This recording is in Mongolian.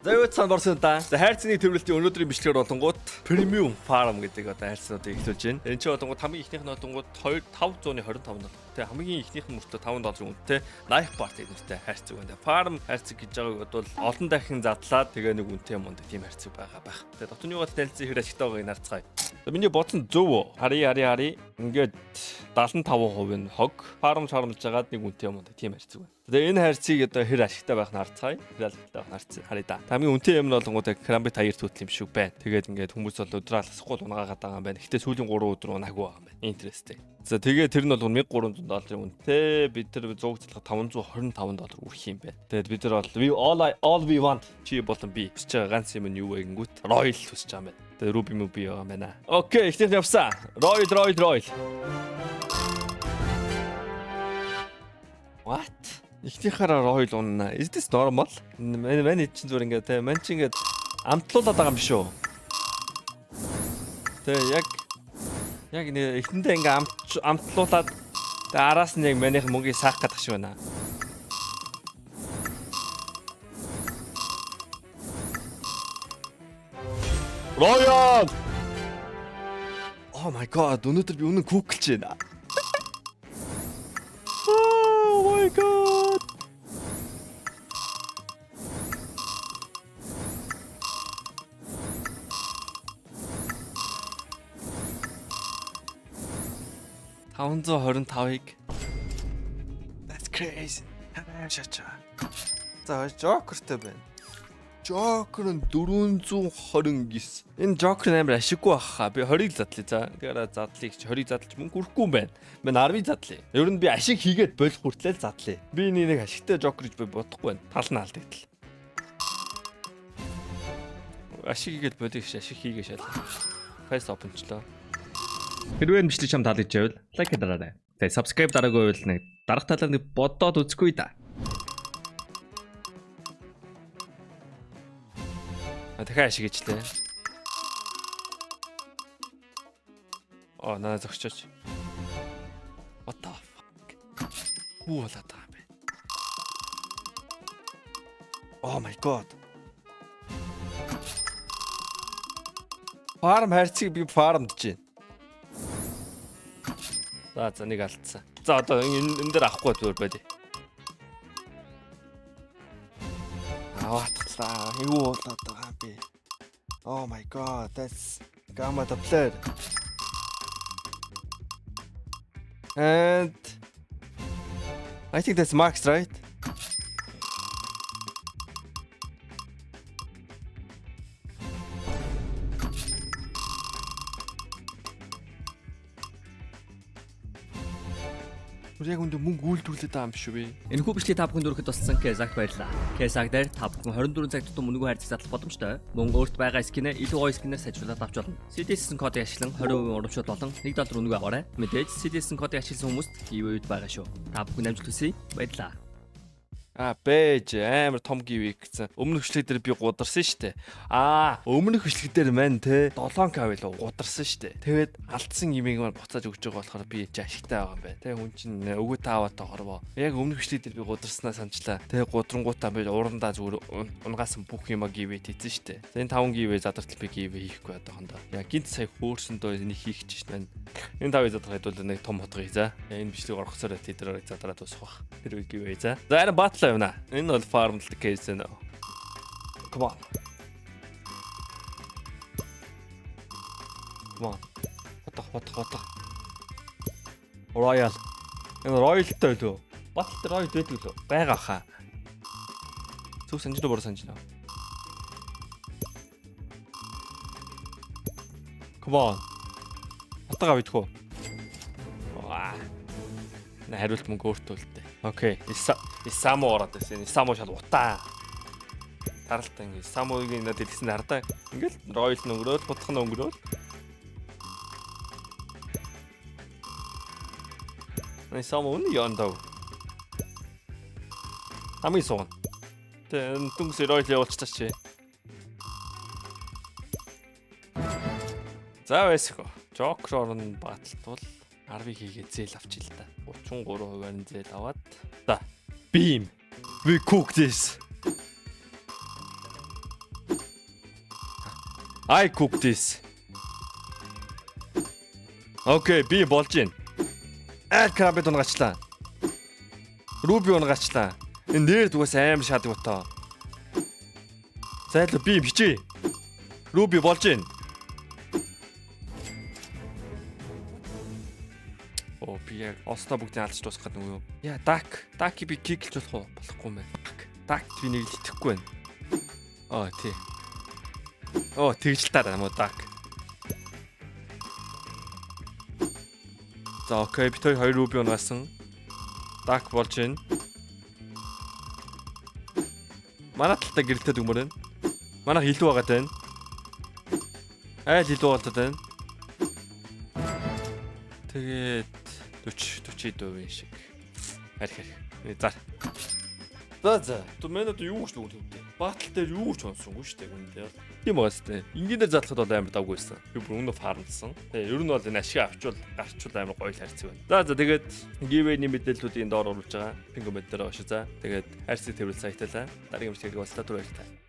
За юу цаан борсон та. За хайрцны төвлөлтийн өнөөдрийн бичлэгээр болонгууд премиум фарм гэдэг одоо хайрцнуудыг эхлүүлж байна. Энэ ч болонгууд хамгийн ихнийх нь болонгууд 525 доллар. Тэ хамгийн ихнийх нь мөртөө 5 долларын үнэтэй knife part нэртэй хайрцаг байна. Фарм хайрцаг гэж байгааг бол олон дахин задлаад тэгээ нэг үнэтэй юм ундаг тийм хайрцаг байгаа байх. Тэгээ дотны юугаар танилцсан хэр ашигтай байгааг нарцгаая. Миний бодсон зөв. Хари. Ингээд 75% нь хог. Фарм шарамлж байгаад нэг үнэтэй юм ундаг тийм хайрцаг байна. Тэгээ энэ хайрцгийг одоо хэр ашигтай байх нь харцгаая. Хэр ашигтай байх нь харцгаая. Харъя да. Хамгийн үнэтэй юм нь болонгууд крамбит 2 түүтэл юм шиг байна. Тэгээд ингээд хүмүүс бол өдрөө алсахгүй унаагаад байгаа юм байна. Гэтэ сүүлийн 3 өдөр унаагүй байгаа юм байна. Интересting. За тэгээ тэр нь бол 1300 долларын үнэтэй. Бид нар зуугцлах 525 доллар үрэх юм байна. Тэгээд бид нар бол all we want чи болон би хүсэж байгаа ганц юм нь юу вэ гингүүт Royal хүсэж байгаа юм байна. Тэгээд Ruby Mubi байгаа юм байна. Окей, ихнийх нь явсан. Royal. What? Ихнийхаараа Royal унана. Is this normal? Мань чинь зүгээр ингээд те мань чинь ингээд амтлуулаад байгаа юм биш үү? Тэгээ яг нэг эхэндээ ингээд амтлуулаад тэгээ араас нь яг манийх мөнгийг саах гэдэг шиг байна. Royal! Oh my god, өнөөдөр би үнэн куклж байна. Oh my god. $525-ыг. That's crazy. Хашаач. За Joker-тэй байна. Joker нь 429. Энэ Joker амар ашиггүй баха. Би 20-ыг задлаа. За тэгээд задлыг 20-ыг задлж мөнгө хүрхгүй юм байна. Би 10-ыг задлаа. Ер нь би ашиг хийгээд болох хүртлээр задлаа. Би нэг ашигтай Joker гэж би бодохгүй байна. Тал нь алдагдал. Ашиг хийгээд бодох ш ашиг хийгээ шал. Face open-члоо. Хэрвээ бичлэг чам таалагдж байвал лайк дараарай. Тэгээд subscribe дараагүй байвал нэг дарах талаар нэг бодоод үзэхгүй да. Дахиад ашиг хийчлээ. Наа зогсооч. What the fuck? Уула таа бэ. Oh my god. Фарм хайрцгийг би фармдж байна. За нэг алдсан. За одоо энэ дээр авахгүй зүгээр байд. Аваатлаа. Юу болоод байгаа бэ? Oh my god, that's Gamma Doppler. And I think that's Max, right? Яг үндэ мөнгө үйлдвэрлээд байгаа юм биш үү? Энэ хүү бичлэг та бүхэнд өргөхөд туссан Кезаг баярлаа. Кезаг дээр та бүхэн 24 цаг тутам мөнгө хайрцаг задлах боломжтой. Мөн өөрт байгаа скинээ илүү гоё скинээр сайжруулаад авч болно. CDS кодыг ашиглан 20% урамшуул болон $1 мөнгө аваарай. Мэдээж CDS кодыг ашигласан хүмүүст giveaway байгаа шүү. Та бүхэн амжилт хүсье. Баярлалаа. Бэж амар том гивик гэсэн. Өмнөх бичлэг дээр би гударсан штэ. Өмнөх бичлэг дээр маань те 7k байлаа гударсан штэ. Тэгээд алдсан имийг маань буцааж өгч байгаа болохоор би ашигтай байгаа юм байна. Тэ хүн чинь өгөө тааваатай хорвоо. Яг өмнөх бичлэг дээр би гударснаа санчлаа. Тэ гудрангуудаа би урандаа зүгээр унгаасан бүх юмаа гивэт хийсэн штэ. Энэ 5 гивэ задартал би гивэ хийхгүй одоохондоо. Яг гинт сая хөөрсөндөө энийг хийх гэж штэ. Энэ 5 задрахад бол нэг том хотгоё за. Энэ бичлэг орохсоор тэдрээр задраад усах. Тэр гивэ за. За энэ батл энэ бол farm case нэ. Come on. Хот. Royal. Энэ Royal-тай лөө. Батл Royal байдаг лөө. Бага хаа. Зүг санжлаа бор санжлаа. Come on. Хатгаа бидхүү. Хариулт мөнгө өөртөө үлдээ. Окей. Исамо ороод байсан. Исамо шал утаа. Таралтай ингэ Исамогийн надад хэлсэн хардаа. Ингээл Royal нь өнгөрөөл, бодох нь өнгөрөөл. Исамо үн яндав. Хамгийн суун. Тэ дүнс Royal явуулчихсан чи. За байсхоо. Joker орон баталтвал 10-ыг хийгээд зээл авчил та. 33%-аар зээл аваад. За. Beam. We cook this. I cook this. Окей, би болж гин. Аль крабд унгачлаа. Руби унгачлаа. Энэ нэр дугаас аим шаадаг утаа. Зайлуу би бичээ. Руби болж гин. Оо би яг ослоо бүгдийг алж дуусгах гэдэг юм уу? Яа, даки би киклж болохгүй мэн. Дак би нэг л итгэхгүй байна. Оо тий. Оо тэгж л таараа мó дак. За окей, би 2 руби унаасан. Дак болж гин. Манай талтай гэрэлтэй дүгмөр байна. Манайх илүү байгаад байна. Айл илүү болоод байна. Тэгээд 40% шиг. Харих. За. За. Тумэнэд юу гэж дүгнэлтэй. Батал дээр юу гэж онсонгүй шүү дээ үнэхээр. Тийм байгаас тээ. Ингээр залхад бол амар давгүйсэн. Би бүр өнөө фармлсан. Тэгээ ер нь бол энэ ашиг гарчвал амар гоё л харьцаг байна. За тэгээд giveaway-ний мэдээллүүдийн доор оруулж байгаа. Пинго мэд дээр байгаа шүү. За тэгээд хайрцаг тэрвэл сайталаа. Дараагийн мэдээлэл бас татвар байлаа.